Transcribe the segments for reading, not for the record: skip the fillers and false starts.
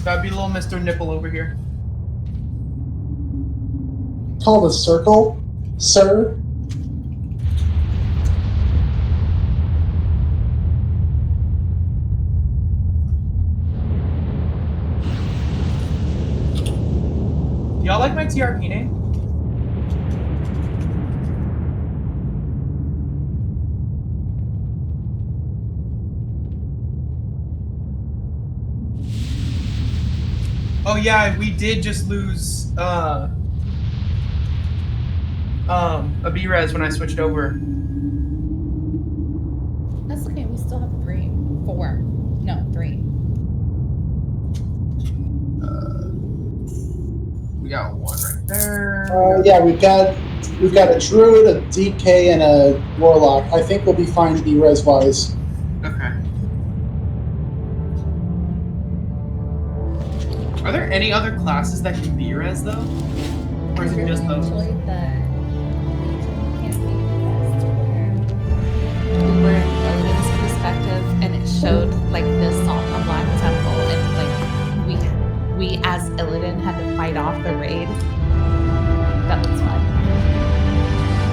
Gotta be little Mr. Nipple over here. Called a circle, sir. Do y'all like my TRP name? Oh yeah, we did just lose a B-res when I switched over. That's okay, we still have 3. 4. No, 3. We got 1 right there. Yeah, we've got a druid, a DK, and a warlock. I think we'll be fine B-res wise. Okay. Are there any other classes that can B-res though? Or is it just those? Actually, the Legion campaign because where we were in Illidan's perspective and it showed like the assault on Black Temple and like we as Illidan had to fight off the raid. That was fun.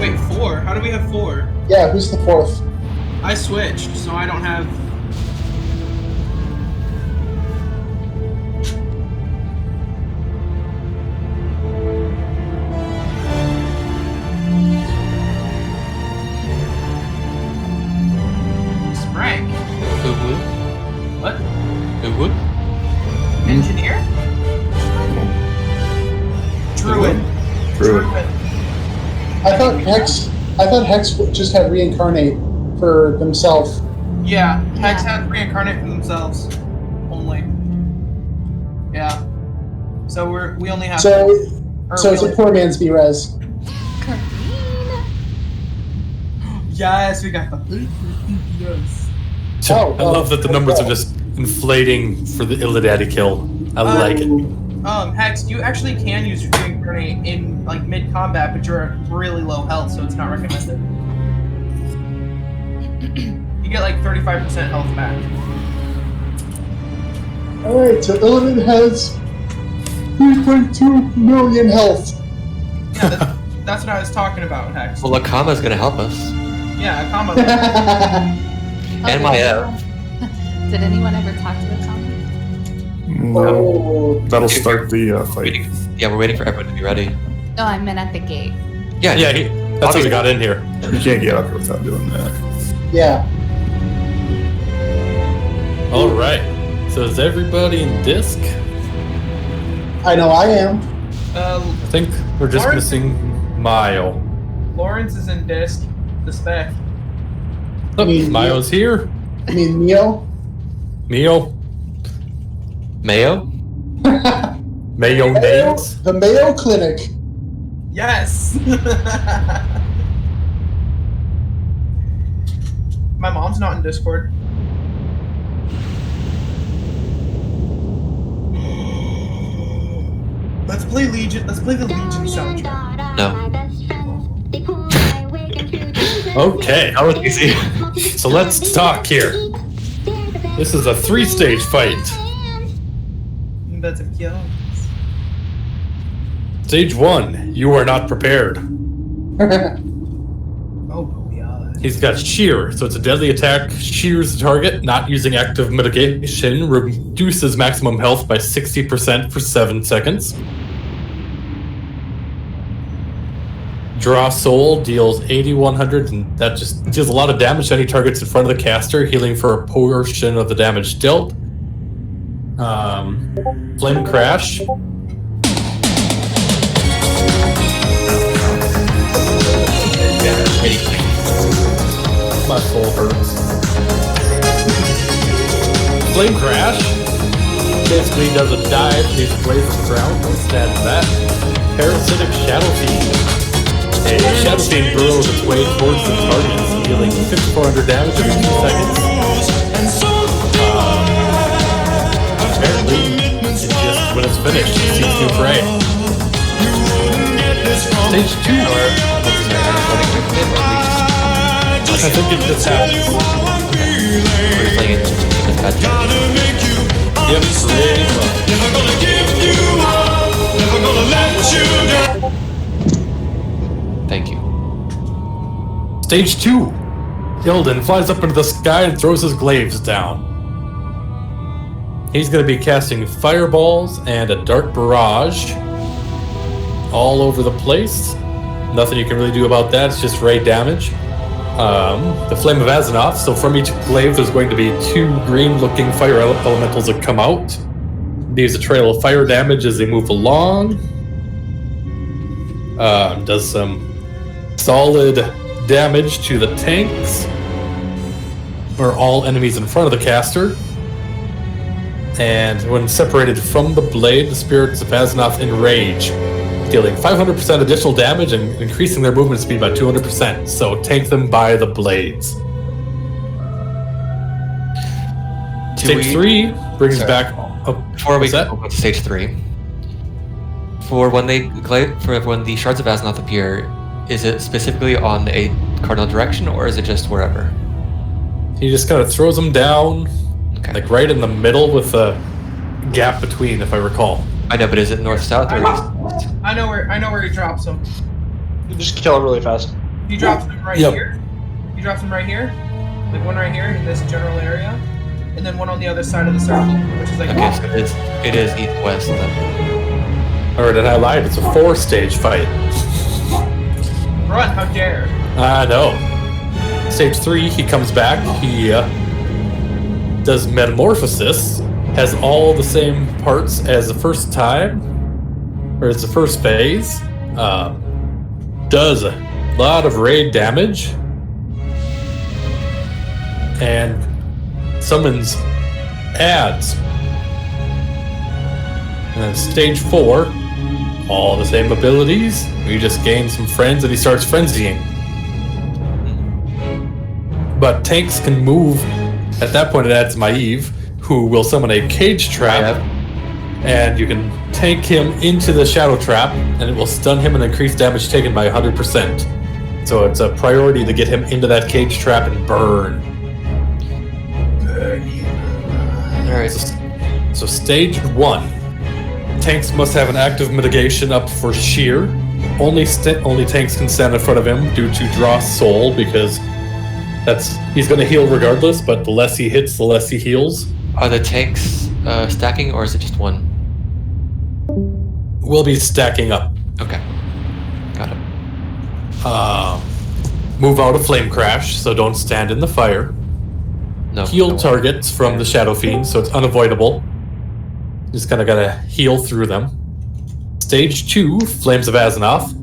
Wait, 4? How do we have 4? Yeah, who's the 4th? I switched, so I don't have... Sprank. Who would? What? Who would? Engineer? Druid. I thought Hex just had reincarnate for themselves. Yeah, Hex had reincarnate for themselves only. Yeah. So we only have... So it's a poor man's B-res. Yes, we got the... Yes. I love that the numbers are just inflating for the Illidaddy kill. I like it. Hex, you actually can use your reincarnate in like mid-combat, but you're at really low health, so it's not recommended. You get like 35% health back. Alright, so Illidan has 3.2 million health. Yeah, that's what I was talking about, Hex. Well, Akama's gonna help us. Yeah, Akama. And Maya. Did anyone ever talk to the Akama? Oh. That'll start the fight. Yeah, we're waiting for everyone to be ready. No, I meant at the gate. Yeah, That's how we got in here. You can't get up here without doing that. Yeah. All right. So is everybody in disc? I know I am. I think we're just Lawrence? missing Mile. Lawrence is in disc. The spec. Look, mean Mile's here. I mean, Neo. Mio. Mayo? Mayonnaise. The Mayo Clinic. Yes. My mom's not in Discord. Let's play Legion. Let's play the Legion soundtrack. No. Okay. That was easy. So let's talk here. This is a 3-stage fight. That's a kill. Stage 1, you are not prepared. Oh yeah. He's got shear, so it's a deadly attack. Shears the target, not using active mitigation, reduces maximum health by 60% for 7 seconds. Draw Soul deals 8,100, and that just deals a lot of damage to any targets in front of the caster, healing for a portion of the damage dealt. Flame Crash. My soul hurts. Flame Crash basically does a dive, these blazes ground instead of that. Parasitic Shadow Fiend. A Shadow Fiend burrows its way towards the target, dealing 5,400 damage every 2 seconds. Apparently, it's just when it's finished, it seems to fray. Stage 2. I think it just happens. We're playing it. Yep, pretty much. Stage 2. Ilden flies up into the sky and throws his glaives down. He's going to be casting fireballs and a dark barrage all over the place. Nothing you can really do about that. It's just ray damage. The Flame of Azzinoth. So from each glaive, there's going to be 2 green-looking fire elementals that come out. Leaves a trail of fire damage as they move along. Does some solid damage to the tanks or all enemies in front of the caster. And when separated from the blade, the spirits of Azzinoth enrage, dealing 500% additional damage and increasing their movement speed by 200%. So take them by the blades. Stage 3 brings back. Before we go to stage 3, for when the shards of Azzinoth appear, is it specifically on a cardinal direction, or is it just wherever? He just kind of throws them down, like right in the middle with a gap between, if I recall. I know, but is it north, south, or east? I know where he drops them. You just kill him really fast. He drops them right here. He drops them right here, like one right here in this general area, and then one on the other side of the circle, which is like. Okay, so it is east-west then. Or did I lie? It's a 4-stage fight. Run! How dare! I know. Stage 3, he comes back. He does Metamorphosis. Has all the same parts as the first time, or as the first phase. Does a lot of raid damage, and summons ads. And then stage 4, all the same abilities. We just gain some friends, and he starts frenzying. But tanks can move. At that point, it adds Maeve, who will summon a cage trap, and you can tank him into the shadow trap, and it will stun him and increase damage taken by 100%. So it's a priority to get him into that cage trap and burn. Alright. So stage 1. Tanks must have an active mitigation up for sheer. Only tanks can stand in front of him due to draw soul, because he's going to heal regardless, but the less he hits, the less he heals. Are the tanks stacking, or is it just one? We'll be stacking up. Okay. Got it. Move out of Flame Crash, so don't stand in the fire. No. Heal targets from the Shadow Fiend, so it's unavoidable. Just kind of gotta heal through them. Stage 2, Flames of Azzinoth.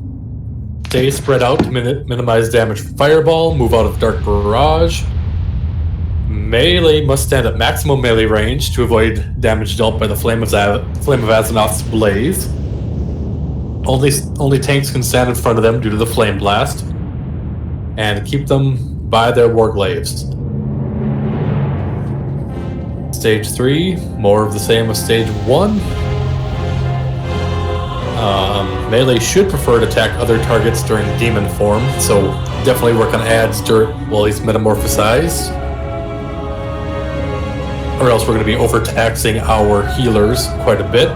Stay spread out to minimize damage from Fireball. Move out of Dark Barrage. Melee must stand at maximum melee range to avoid damage dealt by the Flame of Azzinoth's Blaze. Only tanks can stand in front of them due to the Flame Blast. And keep them by their Warglaives. Stage 3, more of the same as Stage 1. Melee should prefer to attack other targets during demon form, so definitely work on ads while he's metamorphosized. Or else we're going to be overtaxing our healers quite a bit.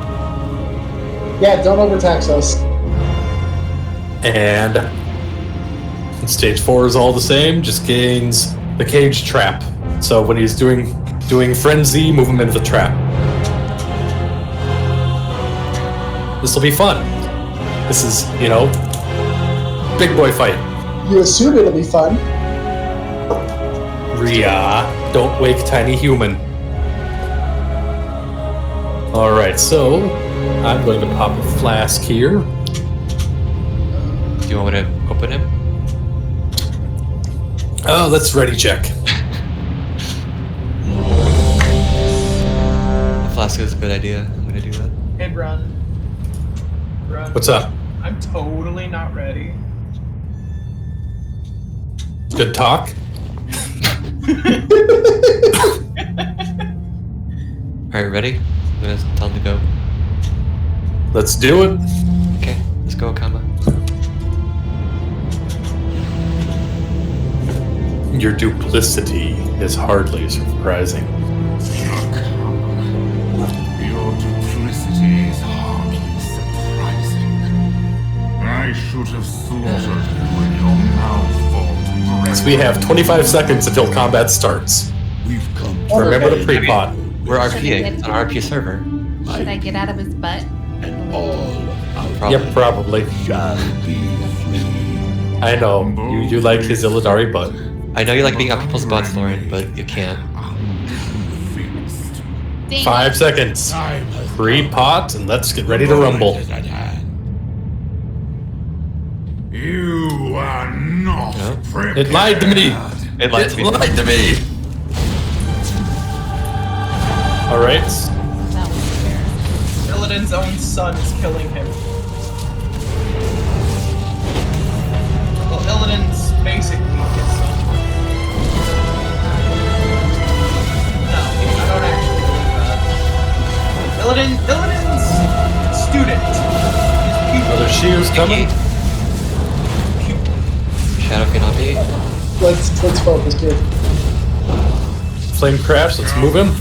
Yeah, don't overtax us. And stage 4 is all the same, just gains the cage trap. So when he's doing frenzy, move him into the trap. This will be fun. This is, big boy fight. You assume it'll be fun. Rhea, don't wake tiny human. Alright, so I'm going to pop a flask here. Do you want me to open him? Oh, let's ready check. The flask is a good idea. I'm gonna do that. Hey, Run. What's up? I'm totally not ready. Good talk. Alright, ready? I'm gonna tell him to go. Let's do it. Okay, let's go, Kama. Your duplicity is hardly surprising. Your duplicity is hardly surprising. I should have slaughtered you in your malformed So we have 25 seconds until combat starts. We've come Remember to pre-pot. We're Should I RPing. get- It's an RP server. Should I get out of his butt? and all our Probably. Yep, probably. shall be free. I know. You like his Illidari butt. I know you like being on people's butts, Lauren, but you can't. Dang 5 it. seconds. Time has Pre-pot, and let's get ready to rumble. is at hand. You are not No. prepared. It lied to me. It lied to me. lied to me. Alright. That was fair. Illidan's own son is killing him. Well, Illidan's basically his son. No, I don't actually believe that. Illidan's student. His pupil. Another shears coming. Shadowkin on me. Let's focus here. Flame crash, let's move him.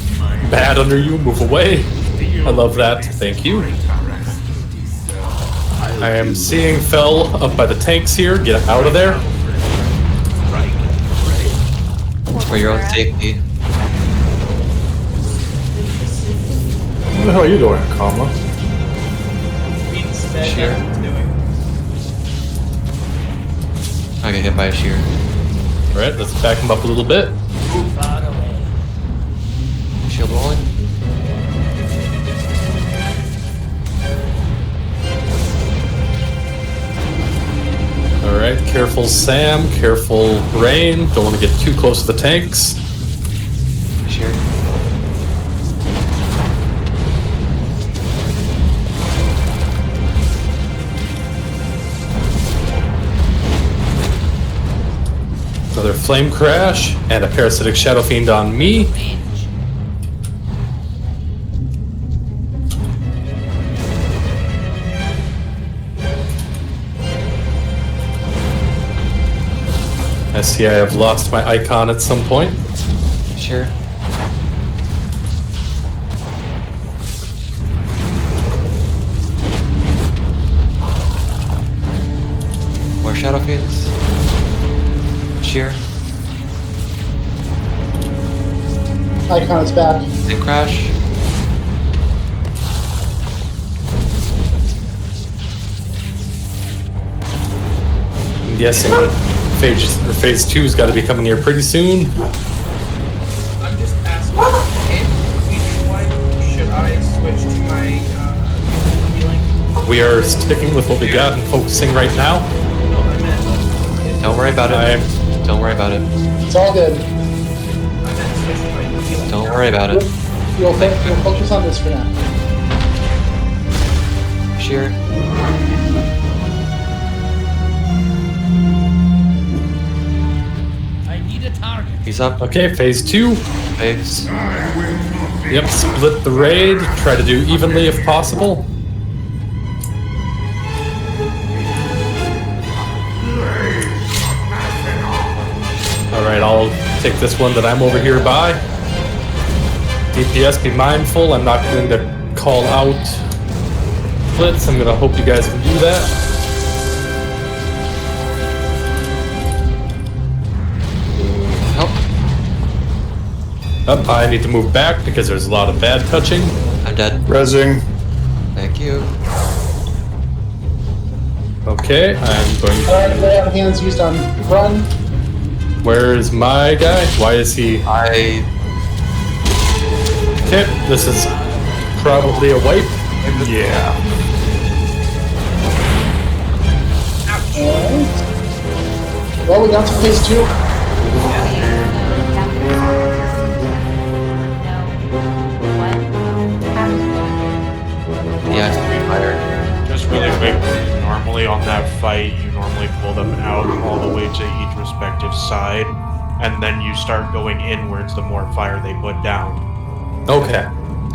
Bad under you, move away. I love that, thank you. I am seeing Fell up by the tanks here. Get out of there. For your own safety. What the hell are you doing, Kama? Being said Sure. that he's doing. I got hit by a shear. Alright, let's back him up a little bit. Shield rolling. Alright, careful Sam, careful Rain. Don't want to get too close to the tanks. Shear. Another flame crash, and a parasitic shadow fiend on me. I see I have lost my icon at some point. Shear. More Shadow Fiends. Shear. Icon is back. And crash. I'm guessing phase 2's got to be coming here pretty soon. I'm just asking, why should I switch to my healing? We are sticking with what we got and focusing right now. No, I meant, Don't worry about it. Don't worry about it. It's all good. I meant switch to my healing. Don't worry about it. We'll focus on this for now. Shear. He's up. Okay, phase 2. Phase. Yep, split the raid. Try to do evenly if possible. Alright, I'll take this one that I'm over here by. DPS, be mindful. I'm not going to call out Blitz. I'm going to hope you guys can do that. Help. Up, I need to move back because there's a lot of bad touching. I'm dead. Rezzing. Thank you. Okay, I'm going. Alright, lay out hands used on run. Where's my guy? Why is he? I. Okay, this is probably a wipe. Yeah. Alright. Well, we got to phase 2. Yeah, it's pretty fire. Just really quick, normally on that fight, you normally pull them out all the way to each respective side, and then you start going inwards the more fire they put down. Okay.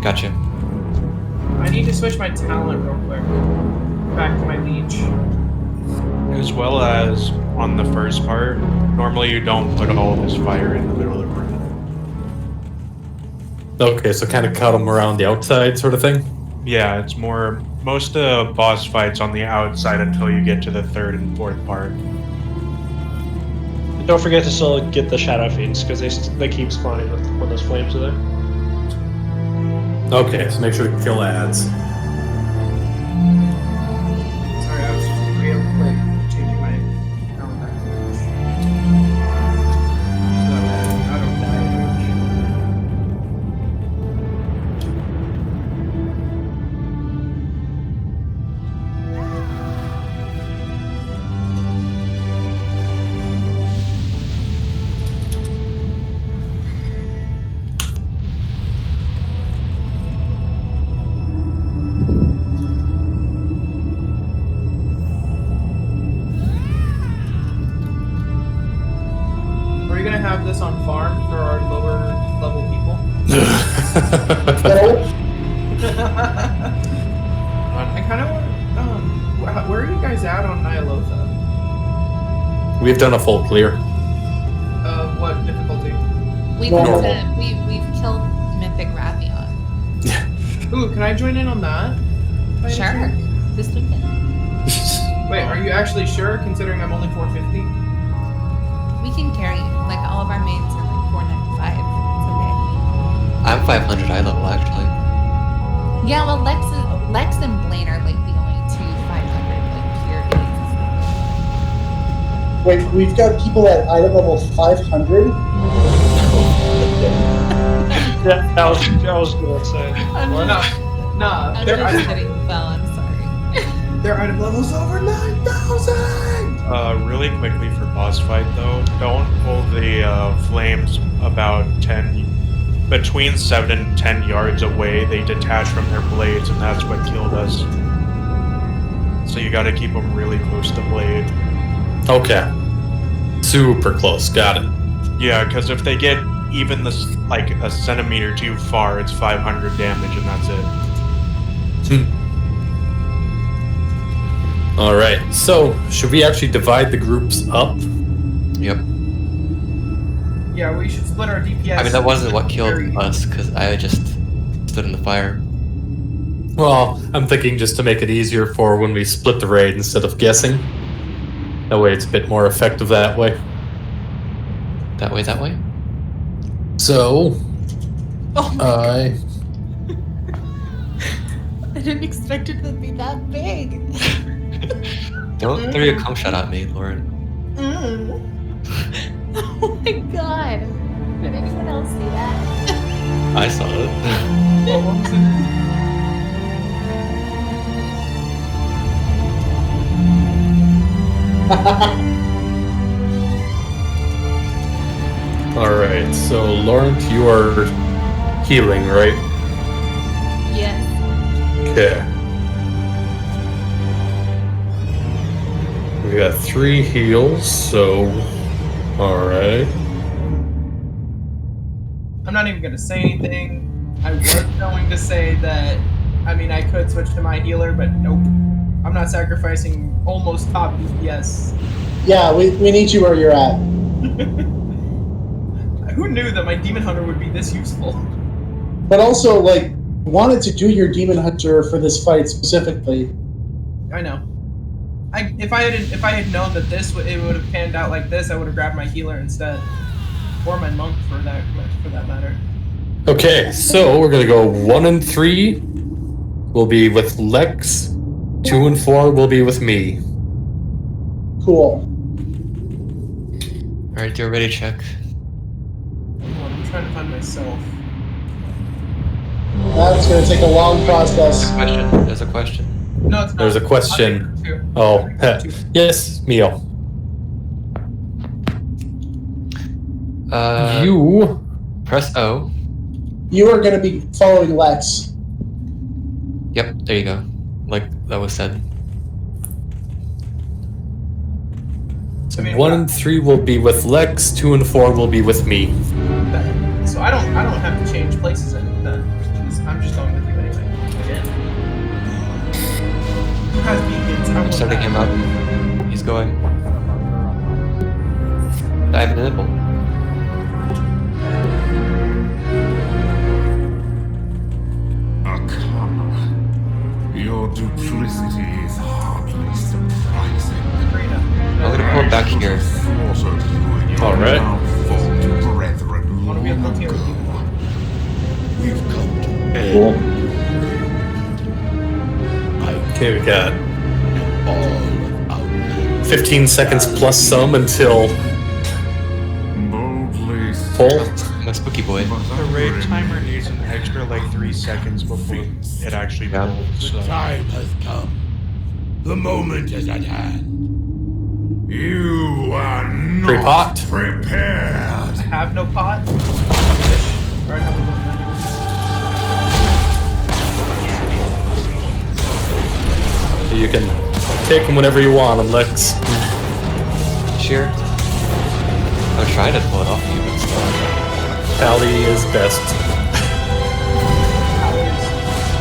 Gotcha. I need to switch my talent real quick. Back to my leech. As well as on the first part, normally you don't put all of this fire in the middle of the room. Okay, so kind of cut them around the outside sort of thing? Yeah, it's more, most of the boss fights on the outside until you get to the third and fourth part. Don't forget to still get the shadow fiends because they keep spawning when those flames are there. Okay, so make sure to kill ads. Sorry, I was just real quick changing my calendar. So that I don't die. Are you gonna have this on farm for our lower level people? I kind of want. Where are you guys at on Nyalotha? We've done a full clear. What difficulty? We've Normal. we've killed Mythic Ravion. Ooh, can I join in on that? By any Sure. chance? This weekend. Wait, are you actually sure? Considering I'm only 450. We can carry you. Like all of our mains are like 495. It's okay. I'm 500 eye level actually. Yeah, well Lex and Blaine are like the only two 500 like pure aids. Wait, we've got people at item level 500? Yeah, I was gonna say. Nah, I'm their just item, kidding, Phil. I'm sorry. their item level's over 9,000! Really quickly for boss fight though, don't pull the flames about 10, between 7 and 10 yards away. They detach from their blades, and that's what killed us. So you gotta keep them really close to blade. Okay. Super close. Got it. Yeah, because if they get even this like a centimeter too far, it's 500 damage, and that's it. All right. So, should we actually divide the groups up? Yep. Yeah, we should split our DPS. I mean, that wasn't what killed very- us, because I just stood in the fire. Well, I'm thinking just to make it easier for when we split the raid instead of guessing. That way it's a bit more effective that way. That way, that way? So, Oh my I... I didn't expect it to be that big. Don't throw your cum shot at me, Lauren. Oh my god. Did anyone else see that? I saw it. What was it? Alright, so Laurent, you are healing, right? Yes. Okay. We got 3 heals, so... Alright. I'm not even gonna say anything. I was going to say that, I mean, I could switch to my healer, but nope. I'm not sacrificing almost top DPS. Yeah, we need you where you're at. Who knew that my Demon Hunter would be this useful? But also, like, wanted to do your Demon Hunter for this fight specifically. I know. If I had known that it would have panned out like this, I would have grabbed my healer instead, or my monk for that matter. Okay, so we're gonna go 1 and 3 will be with Lex, 2 and 4 will be with me. Cool. Alright, do a ready check. Hold on, I'm trying to find myself. That's gonna take a long process. There's a question. No, it's not. There's a question. I'll take two. Oh, I'll take two. yes, Mio. You press O. You are gonna be following Lex. Yep, there you go. Like that was said. I mean, 1 and 3 will be with Lex, 2 and 4 will be with me. So I don't have to change places then. I'm just going with you anyway. Again. Who has beacons? I'm setting him up. He's going. Dive in the nipple. Arcana. Your duplicity is hardly surprising. I'm gonna pull come back here. Alright. I want to be able to deal with you. We've come to Cool. I Okay, we got all out. 15 seconds plus some until full. I'm a spooky boy. The raid timer needs an extra like 3 seconds before it actually Yeah. pulls. The So. time has come. The moment is at hand. You are not Pre-pot. prepared. I have no pot. Or I have a little menu. You can take them whenever you want them, Lex. Sheer. I'm trying to pull it off you, but still. Tally is best.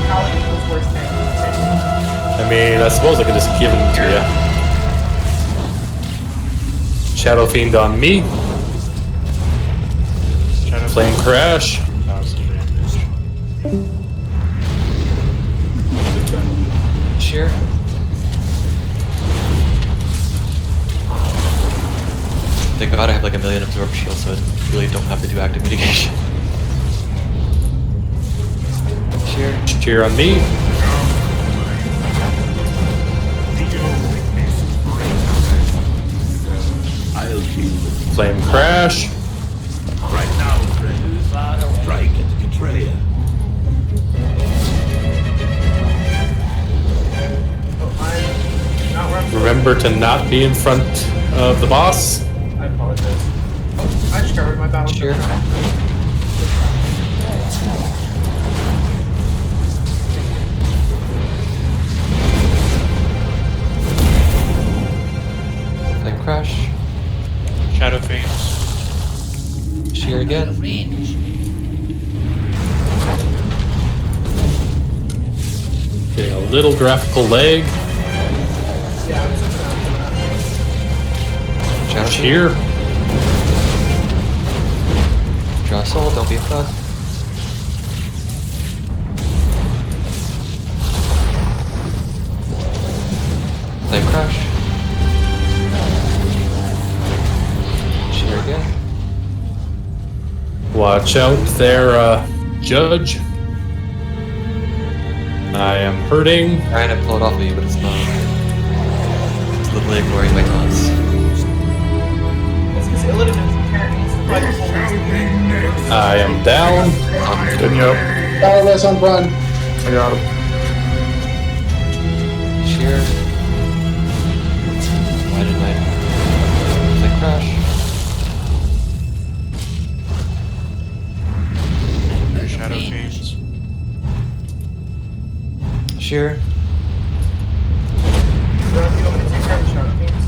How equals worst thing. I mean, I suppose I could just give them to you. Shadow Fiend on me. Shadow Flame Crash. 1000 damage. Sheer. Thank God I have like a million absorb shields, so I really don't have to do active mitigation. Sheer. Cheer on me. I'll heal the Flame Crash. right now, friends. Strike at the betrayer. Oh, I'm not where I'm supposed Remember to not be in front of the boss. to be. I apologize. Oh, I just covered my battle. Sure. Flame Crash. Shadow Fiends. Sheer again. Getting a little graphical lag. Yeah, I'm just Shadow Cheer. Draw soul, don't be a thug. Flame Crash. Sheer again. Watch out there, Judge. I am hurting. Trying to pull it off of you, but it's not. It's literally ignoring my taunts. It's because Illidan apparently needs to fight the whole reason. I am down. Getting up. Powerless on run. I got him. Sheer. Why did I? Flame Crash. Shadow Fiends. Sheer. You want me to take care of the Shadow Fiends?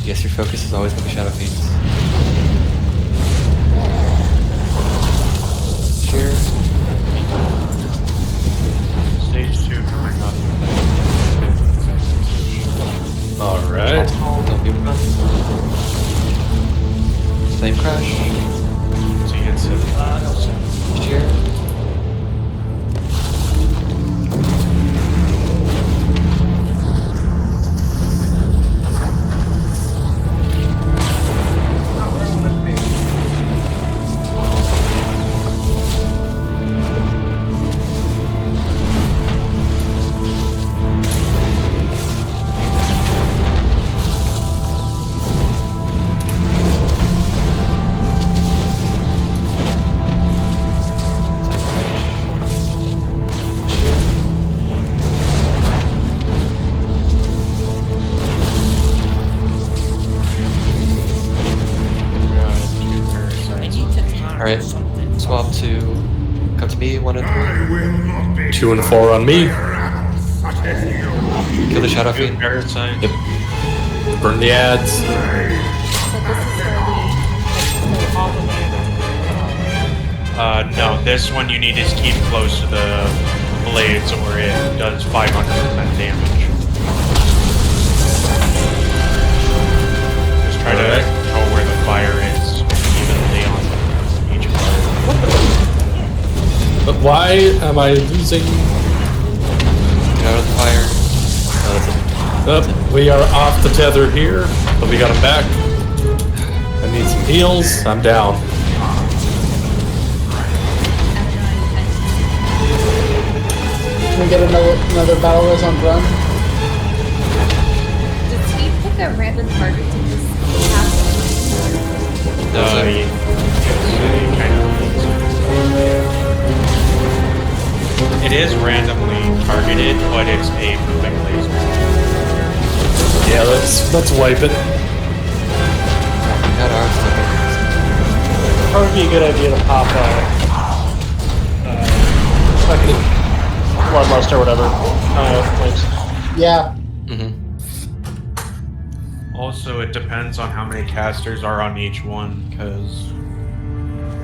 Yes, your focus is always going to be Shadow Fiends. Sheer. Stage 2 coming up. Alright. Don't be run. Flame Crash. So you get 70%. Sheer. Not where I want to be. Alright. Swap to. Come to me, 1 and 3. 2 and 4 on me. Kill the Shadow Two Fiend. parasites. Yep. Burn the ads. So this is where we like, go all the way to No, this one you need to keep close to the blades or it does 500% damage. Just try to Alright. control where the fire is evenly on each part. But why am I losing? Get out of the fire. Oh, that's a We are off the tether here, but we got him back. I need some heals. I'm down. Can we get another battle res on Brun? Does he pick a random target to just cast? It is randomly targeted, but it's a moving laser. Yeah, let's wipe it. That arm's looking. Probably be a good idea to pop fucking bloodlust or whatever. Flames. Yeah. Also, it depends on how many casters are on each one, because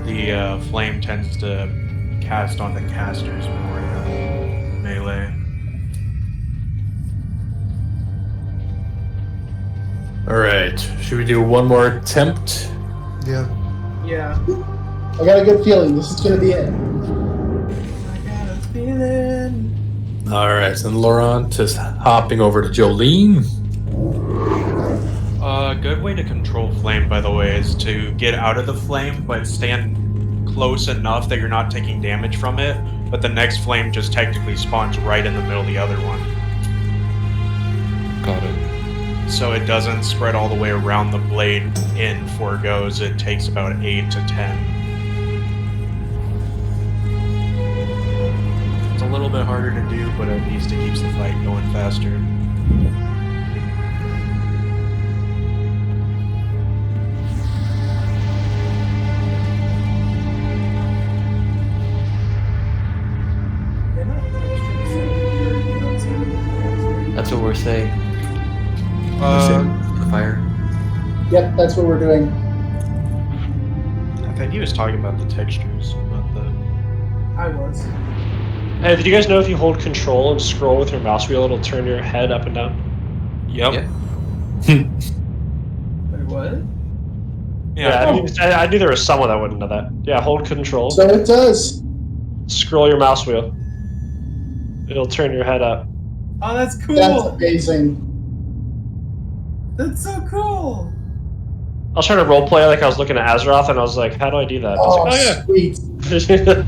the flame tends to cast on the casters more than melee. Alright, should we do one more attempt? Yeah. Yeah. I got a good feeling this is going to be it. I got a feeling. Alright, and Laurent is hopping over to Jolene. A good way to control flame, by the way, is to get out of the flame, but stand close enough that you're not taking damage from it, but the next flame just technically spawns right in the middle of the other one. Got it. So it doesn't spread all the way around the blade in 4 goes. It takes about 8 to 10. It's a little bit harder to do, but at least it keeps the fight going faster. That's what we're saying. The fire. Yep, that's what we're doing. I think he was talking about the textures, not the... I was. Hey, did you guys know if you hold control and scroll with your mouse wheel, it'll turn your head up and down? Yep. Yeah. Wait, what? Yeah, I knew there was someone that wouldn't know that. Yeah, hold control. So it does. Scroll your mouse wheel. It'll turn your head up. Oh, that's cool. That's amazing. That's so cool. I was trying to roleplay like I was looking at Azeroth, and I was like, how do I do that? I was Oh, like, sweet. yeah.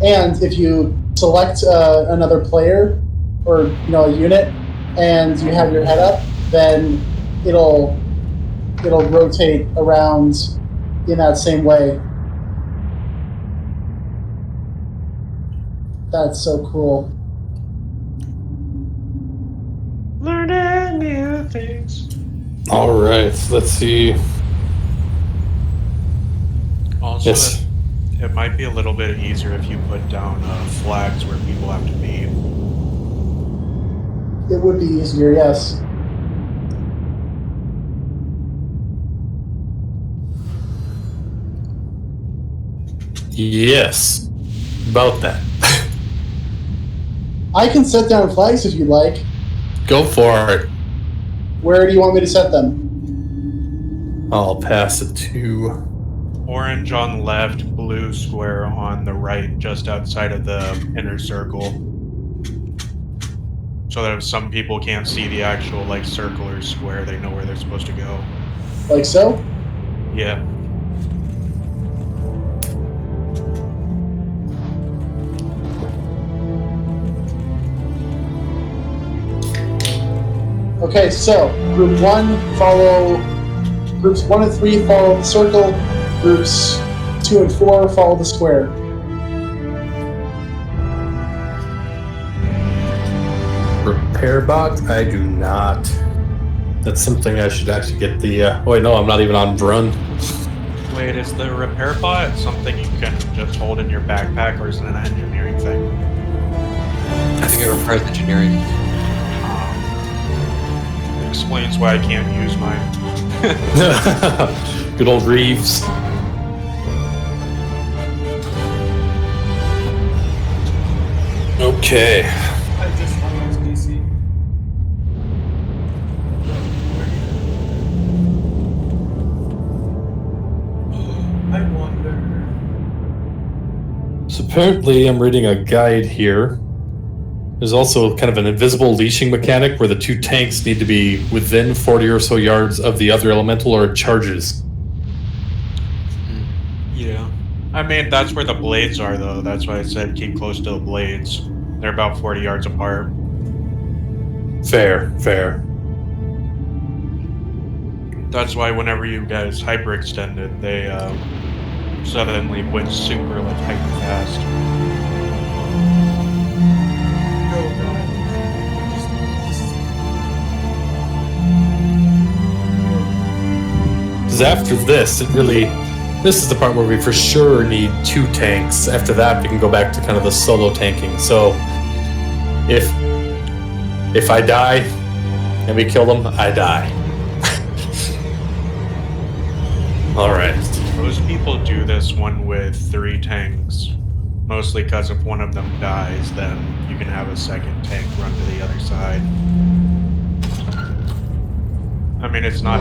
And if you select another player or a unit, and you have your head up, then it'll rotate around in that same way. That's so cool. Learning new things. Alright, let's see. Also, Yes. it might be a little bit easier if you put down flags where people have to be. It would be easier, yes. Yes. About that. I can set down flags if you like. Go for it. Where do you want me to set them? I'll pass it to... Orange on the left, blue square on the right, just outside of the inner circle. So that if some people can't see the actual circle or square, they know where they're supposed to go. Like so? Yeah. Okay, so groups 1 and 3 follow the circle. Groups 2 and 4 follow the square. Repair bot? I do not. That's something I should actually get the... Oh wait, no, I'm not even on run. Wait, is the repair bot something you can just hold in your backpack, or is it an engineering thing? I think it requires engineering. Explains why I can't use mine. Good old Reeves. Okay. I just almost DC. I wonder. So apparently I'm reading a guide here. There's also kind of an invisible leashing mechanic where the two tanks need to be within 40 or so yards of the other elemental or it charges. Yeah. I mean, that's where the blades are, though. That's why I said keep close to the blades. They're about 40 yards apart. Fair. That's why whenever you guys hyperextended, they suddenly went super, like, hyper fast. Because after this, this is the part where we for sure need 2 tanks. After that, we can go back to kind of the solo tanking. So, if I die and we kill them, I die. All right. Most people do this one with 3 tanks. Mostly because if one of them dies, then you can have a second tank run to the other side. I mean, it's not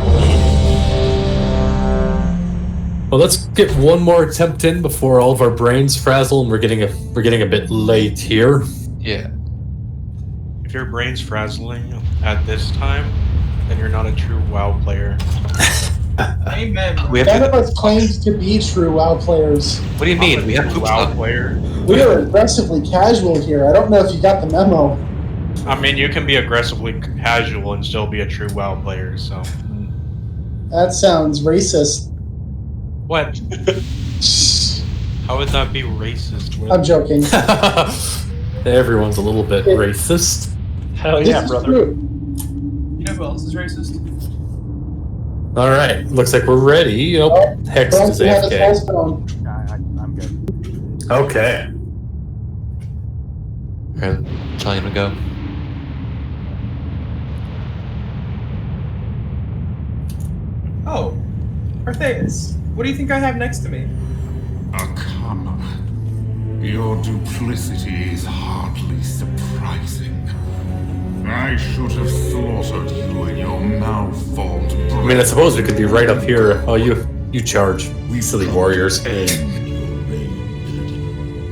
Well, let's get one more attempt in before all of our brains frazzle, and we're getting a bit late here. Yeah. If your brain's frazzling at this time, then you're not a true WoW player. Amen. None of us claims to be true WoW players. What do you mean? We have WoW player. We are aggressively casual here. I don't know if you got the memo. I mean, you can be aggressively casual and still be a true WoW player, so. That sounds racist. What? How would that be racist? I'm joking. Everyone's a little bit racist. Hell This yeah, is brother. true. You know who else is racist? All right, looks like we're ready. Hex is Bronson had his AFK. pulse phone. I'm good. Okay. Alright, telling him to go. Oh, Artheus. What do you think I have next to me? Arcana. Your duplicity is hardly surprising. I should have slaughtered you in your malformed brain. I mean, I suppose we could be right up here. Oh, you charge, silly warriors.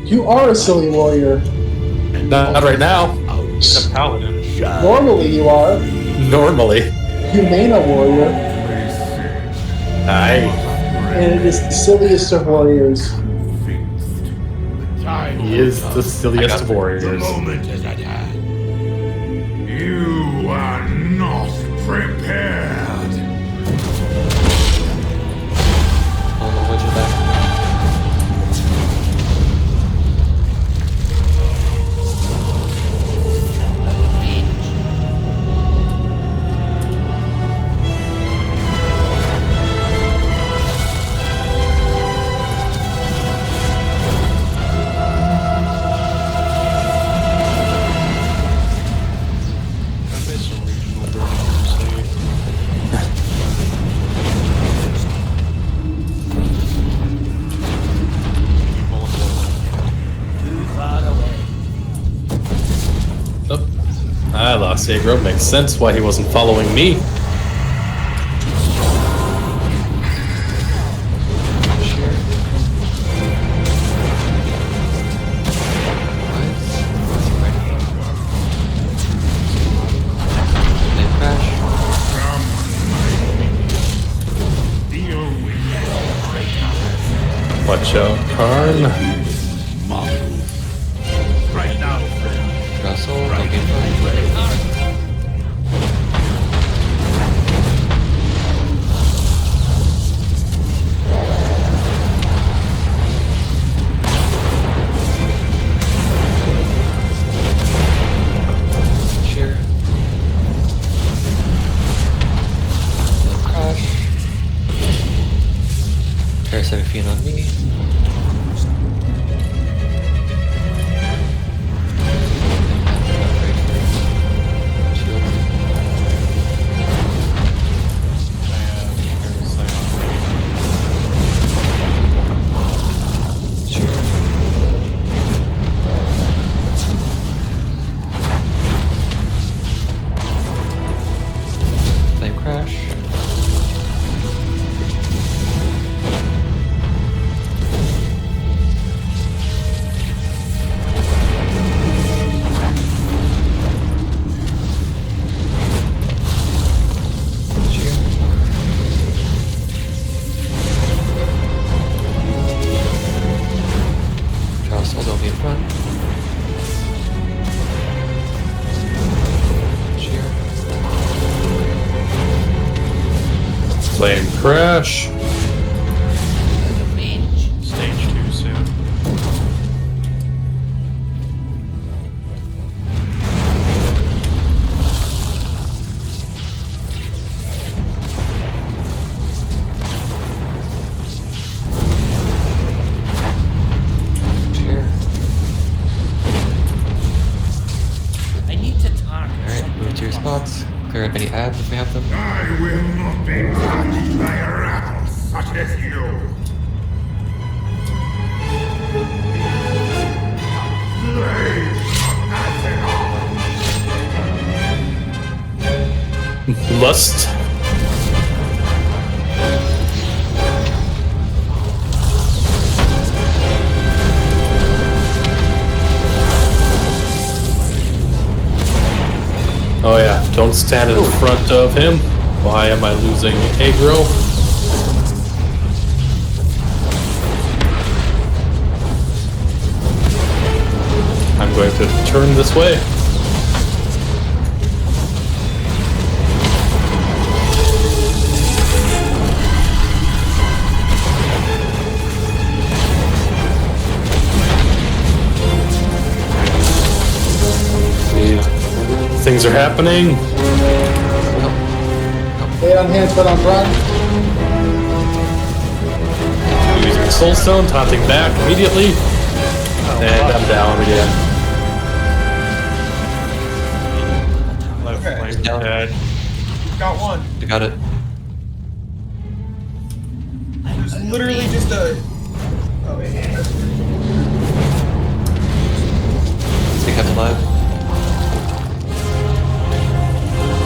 You are a silly warrior. Not right now. A paladin. Normally you are. Normally. You main a warrior. Aye. And it is the silliest of warriors. He is the silliest of The warriors. moment is at hand. You are not prepared. Hold on, hold you back. I lost aggro. Makes sense why he wasn't following me. They crash. Watch out, Karn. Right now, friend. Russell, don't get fine. Sure. Crash. Parasitic Fiend on me. Flame crash. Stage 2 soon. I need to talk. Alright, move to your spots. Clear up any ads if we have them. I will not be touched by a rabble such as you. Lust. Oh yeah, don't stand in front of him. Why am I losing aggro? I'm going to turn this way. Things are happening. Eight on hands, but on run. Using Soulstone, taunting back immediately. And I'm down again. Left Okay. flank dead. Got one. I got it. There's literally just a. Oh wait. Stay kept alive.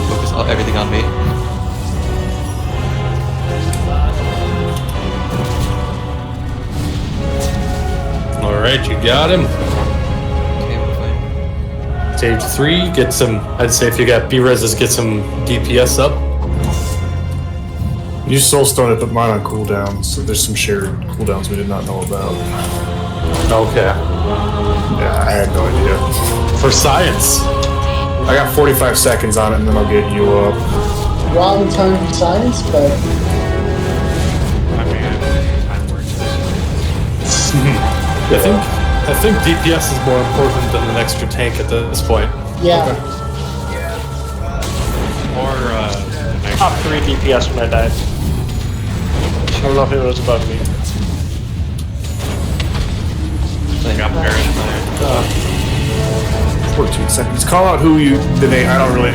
Focus everything on me. Alright, you got him. Okay, we're fine. Stage 3, get some, I'd say if you got B-Reses, get some DPS up. Use Soulstone to put mine on cooldown, so there's some shared cooldowns we did not know about. Okay. Yeah, I had no idea. For science. I got 45 seconds on it, and then I'll get you up. Wrong time for science, but I mean, time works. I think DPS is more important than an extra tank at this point. yeah. Or, Top 3 DPS when I died. I don't know if it was above me. I got buried there. 14 seconds. Call out who you. The name. I don't really.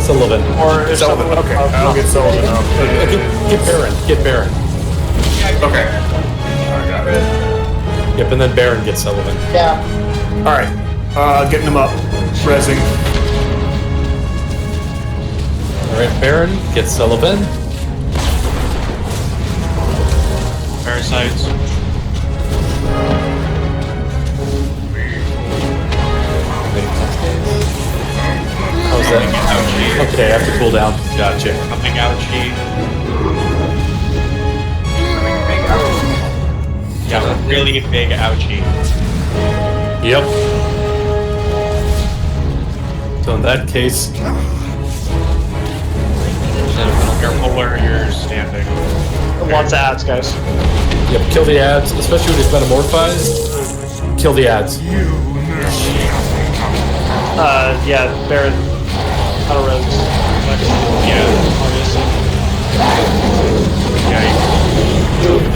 Sullivan. Or if Sullivan. someone Okay, I'll get Sullivan up. Get Baron. Get Baron. Okay. I got it. Yep, and then Baron gets Sullivan. Yeah. All right. Getting them up. Resing. Alright, Baron gets Sullivan. Parasites. How's that? Okay, I have to cool down. Gotcha. Coming ouchie. Yeah, a really big ouchie. Yep. So in that case, Careful where you're standing. Lots of ads, guys. yep, kill the ads, especially when he's metamorphized. Kill the ads. Yeah, Baron. Out of res. Yeah. Obviously. Yeah,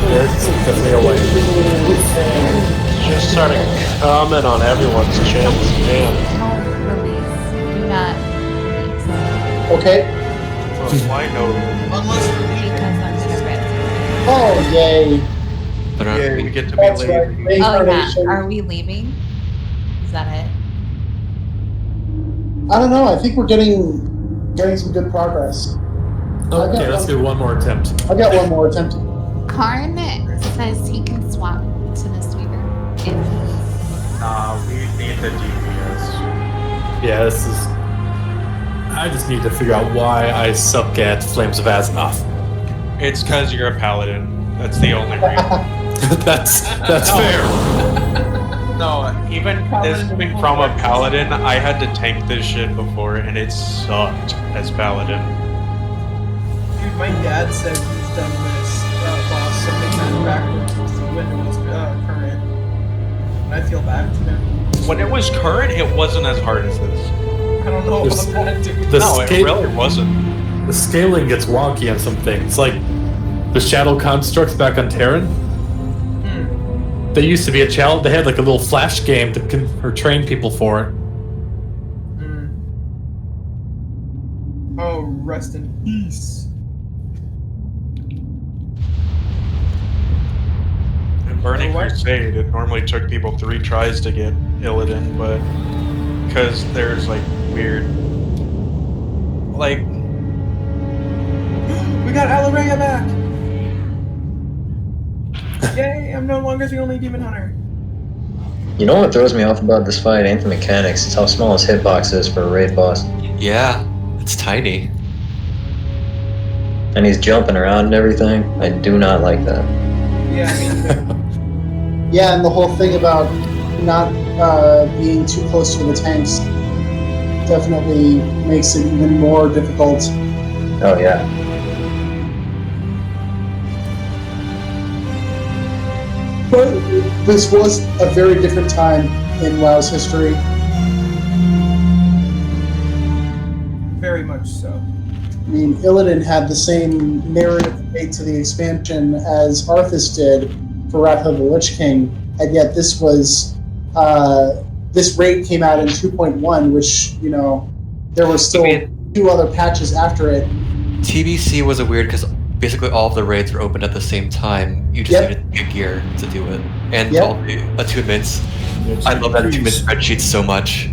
There's definitely a way. Just started coming on everyone's chins. Man. Don't release. Do not release. Okay. why no? Unless we're leaving. Because I'm gonna red. Oh, yay. But Yeah, you get to be That's lazy. right. Oh yeah. Reincarnation. Are we leaving? Is that it? I don't know. I think we're getting some good progress. Okay, let's do one more attempt. I got one more attempt. Karn says he can swap to the sweeper. We need the DPS. Yeah, this is. I just need to figure out why I suck at Flames of Azeroth. It's because you're a paladin. That's the only reason. that's fair. No, even this coming from a paladin, I had to tank this shit before, and it sucked as paladin. My dad said he's done this boss so many times backwards when it was current. And I feel bad for him. When it was current, it wasn't as hard as this. I don't know about that, dude. No, it really wasn't. The scaling gets wonky on some things. Like the shadow constructs back on Terran. They used to be a challenge. They had like a little flash game to train people for it. Oh, rest in peace. In Burning Crusade, it normally took people 3 tries to get Illidan, but because there's like weird, like we got Alaria back. Yay! I'm no longer the only demon hunter. You know what throws me off about this fight ain't the mechanics, it's how small his hitbox is for a raid boss. Yeah, it's tiny. And he's jumping around and everything. I do not like that. Yeah, I mean, Yeah, and the whole thing about not being too close to the tanks definitely makes it even more difficult. Oh yeah. But this was a very different time in WoW's history. very much so. I mean, Illidan had the same narrative weight to the expansion as Arthas did for Wrath of the Lich King, and yet this was this raid came out in 2.1, which, you know, there were still 2 other patches after it. TBC was a weird because basically all of the raids were opened at the same time. You just needed good gear to do it, and all the attunements. I love that attunement spreadsheet so much.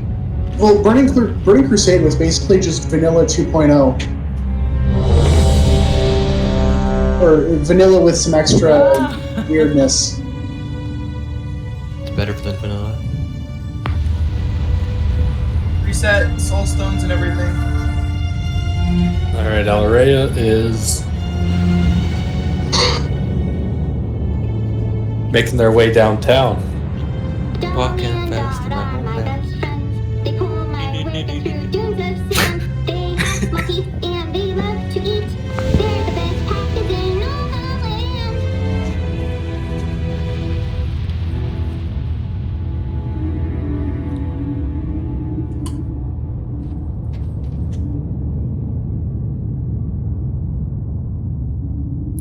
Well, Burning Crusade was basically just vanilla 2.0. Or vanilla with some extra weirdness. It's better than vanilla. Reset, soul stones and everything. Alright, Alaria is making their way downtown. Walking fast in my home band.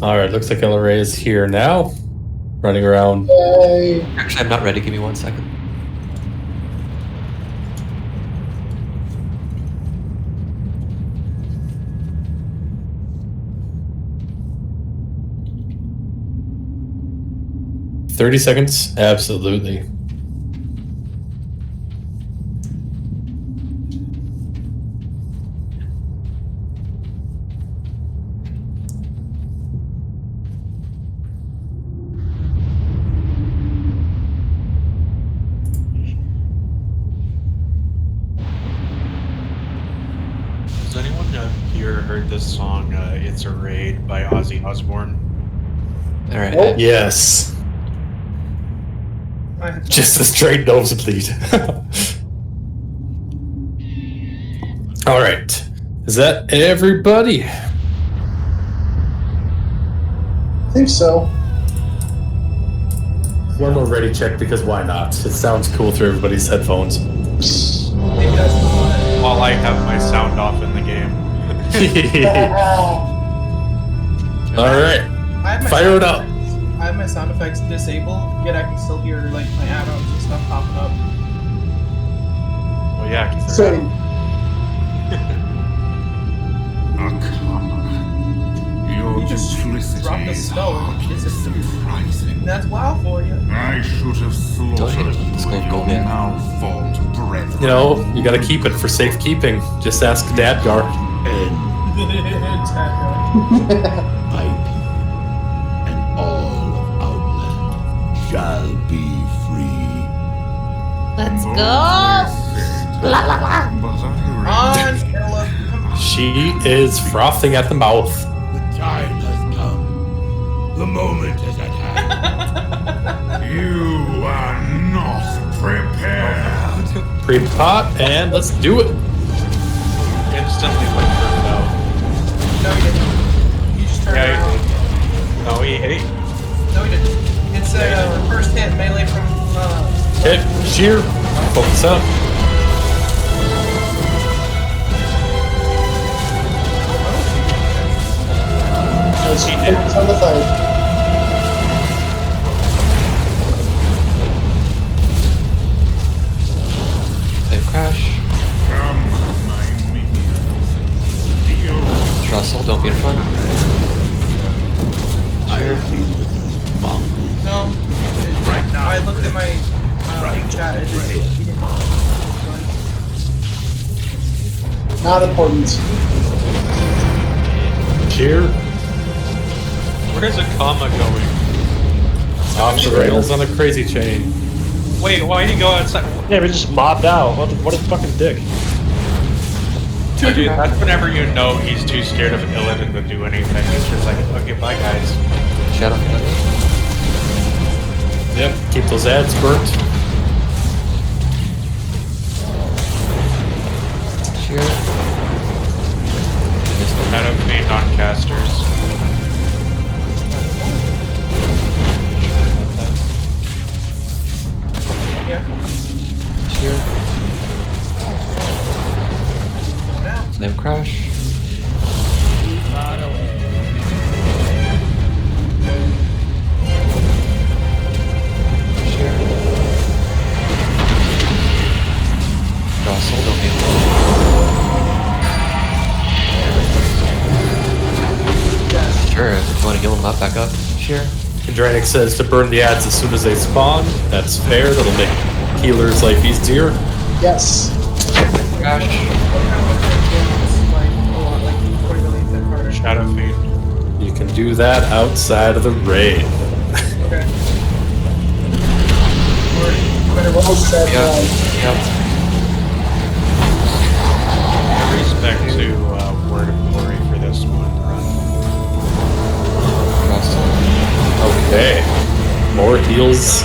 Alright, looks like Alaria is here now. Running around. Yay. Actually, I'm not ready. Give me 1 second. "30 seconds? Absolutely. Has anyone here heard this song, It's a Raid by Ozzy Osbourne? Alright. Oh. Yes. Just a straight nosebleed. Alright. Is that everybody? I think so. One more ready check because why not? It sounds cool through everybody's headphones. Maybe that's the one. While I have my sound off in the game. Alright. Fire it up. I have my sound effects disabled, yet I can still hear like my add-ons and stuff popping up. Well, yeah, because Same. Your You just duplicity drop the is spell and it's just surprising. that's WoW for you. I should have slaughtered you It's when called your Golden. malformed brethren. You know, you gotta keep it for safekeeping. Just ask Dadgar. My people and all of Outland shall be free. Let's go! La la la! On, Caleb, come on. She is frothing at the mouth. The time has come. The moment is at hand. You are not prepared. Pre-pot, and let's do it. instantly went turned out. No, you didn't. turn Yeah, around. No, he hit. No, he didn't. It's a first hit melee from. Hit, sheer, focus up. Let's focus on the fight. Same crash. Russell, don't be in front. Sure. No. I looked at my chat. It just, he didn't. Not important. Sheer, Where's a comma going? off the rails on a crazy chain. Wait, why did he go outside? Yeah, we just mobbed out. What a fucking dick. Dude, that's whenever you know he's too scared of Illidan to do anything. He's just like, okay, bye guys. Shadow. Yep, keep those ads burnt. Sure. Shadow Fiend on casters. Sure. Same crash. Sure. Russell, don't be in front. Sure, if you want to heal him up, back up. Sure. Kendranik says to burn the ads as soon as they spawn. That's fair. That'll make healers' life easier. Yes. Crash. Shadow Fiend. You can do that outside of the raid. Okay. Well said, Yeah. Yep. Respect to Word of Glory for this one run. Russell. Okay. More heals.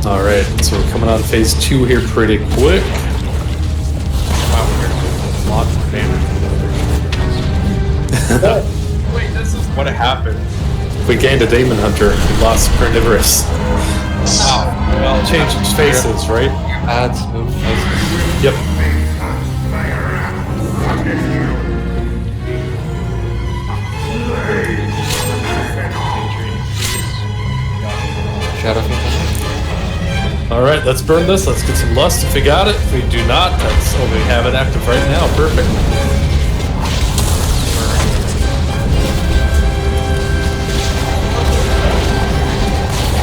Alright, so we're coming on phase 2 here pretty quick. Wow, there's lots of damage. Wait, this is. What happened? We gained a Demon Hunter. We lost Carnivorous. Wow. Well, Changed faces, right? Ads, move faces. Yep. Shadow Fiend. Alright, let's burn this. Let's get some lust if we got it. If we do not, that's oh, we have it active right now. Perfect.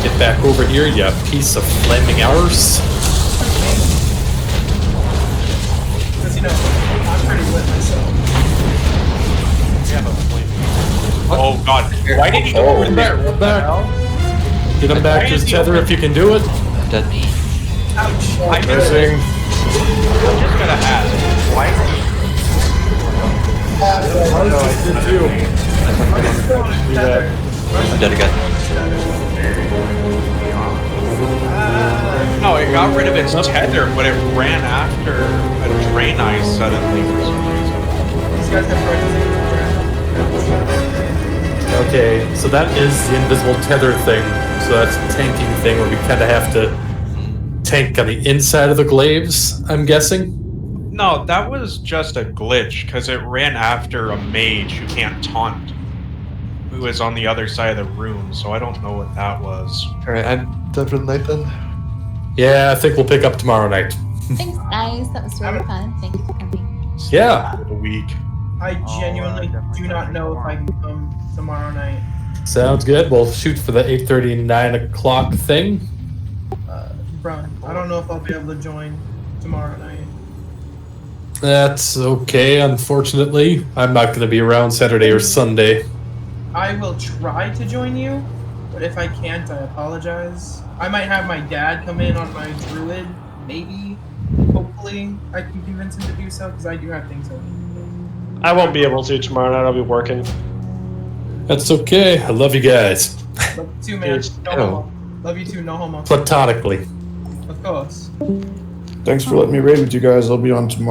Get back over here, you piece of flaming hours. Because, you know, I'm pretty lit myself. we have a flame. Oh god. Why did he go over there? Run back. Get him back to his tether if you can do it. Dead me. Ouch. I'm just Pressing. gonna ask. Why is he I'm dead again. No, it got rid of its tether, but it ran after a drain ice suddenly for some reason. These guys have friends. Okay, so that is the invisible tether thing. So that's a tanking thing where we kind of have to tank on the inside of the glaives, I'm guessing. No, that was just a glitch, because it ran after a mage who can't taunt, who is on the other side of the room, so I don't know what that was. Alright, I'm done for the night then. Yeah, I think we'll pick up tomorrow night. Thanks, guys. That was really fun. Thank you for coming. Yeah, A week. I genuinely do not know if I can come tomorrow night. sounds good. We'll shoot for the 8:30, 9 o'clock thing. Bruh, I don't know if I'll be able to join tomorrow night. That's okay, unfortunately. I'm not going to be around Saturday or Sunday. I will try to join you, but if I can't, I apologize. I might have my dad come in on my druid, maybe. Hopefully, I can convince him to do so, because I do have things I need. I won't be able to tomorrow night. I'll be working. That's okay. I love you guys. Love you too, man. No homo. Love you too, no homo. Platonically. Of course. Thanks for letting me raid with you guys. I'll be on tomorrow.